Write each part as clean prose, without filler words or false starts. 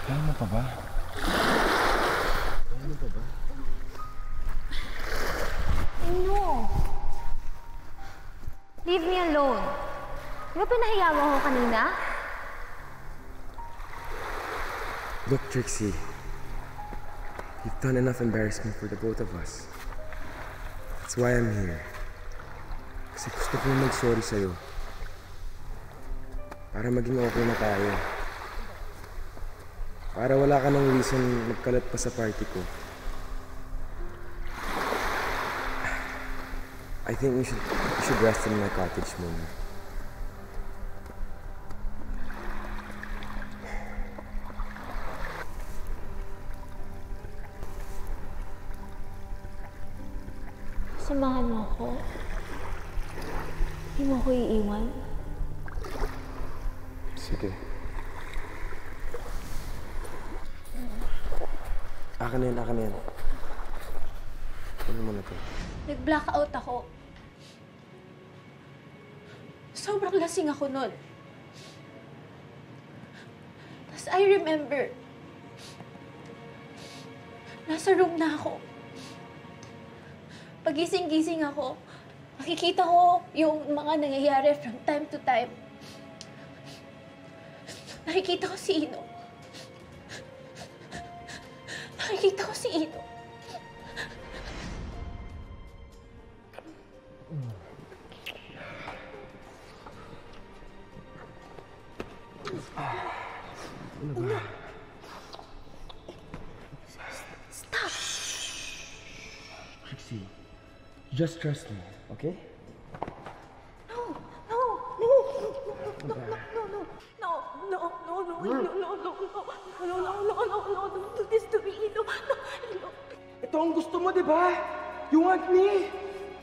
Kaya mo pa ba? Kaya mo pa ba? No! Leave me alone. Di ba pinahiya mo ako kanina? Look, Trixie. You've done enough embarrassment for the both of us. That's why I'm here. Kasi gusto ko mag-sorry sa'yo. Para maging okay na tayo. Para wala ka ng reason magkalat pa sa party ko. I think you should rest in my cottage muna. Samahan mo ako. Hindi mo ako iiwan. Sige. Akin na yan. Ano mo na to? Nag-blackout ako. Sobrang lasing ako nun. Tapos I remember, nasa room na ako. Pagising-gising ako, nakikita ko yung mga nangyayari from time to time. Nakikita ko si Ino. Ano ba? Stop! Trixie, just trust me, okay? No, don't do this to me, Ino. No. Ito ang gusto mo, di ba? You want me?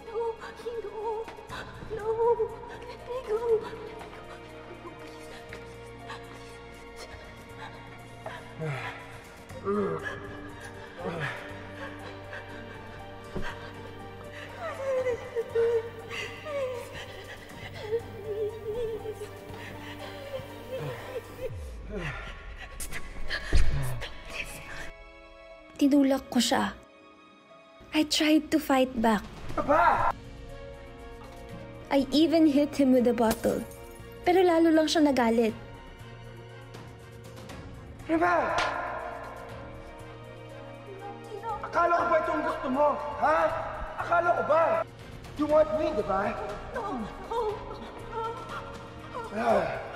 No, Ino. No, let me go. Tinulak ko siya. I tried to fight back. Papa! I even hit him with a bottle. Pero lalo lang siya nagalit. Papa! Akala ko ba itong gusto mo? Ha? Akala ko ba? You want me, di ba? No. Ah.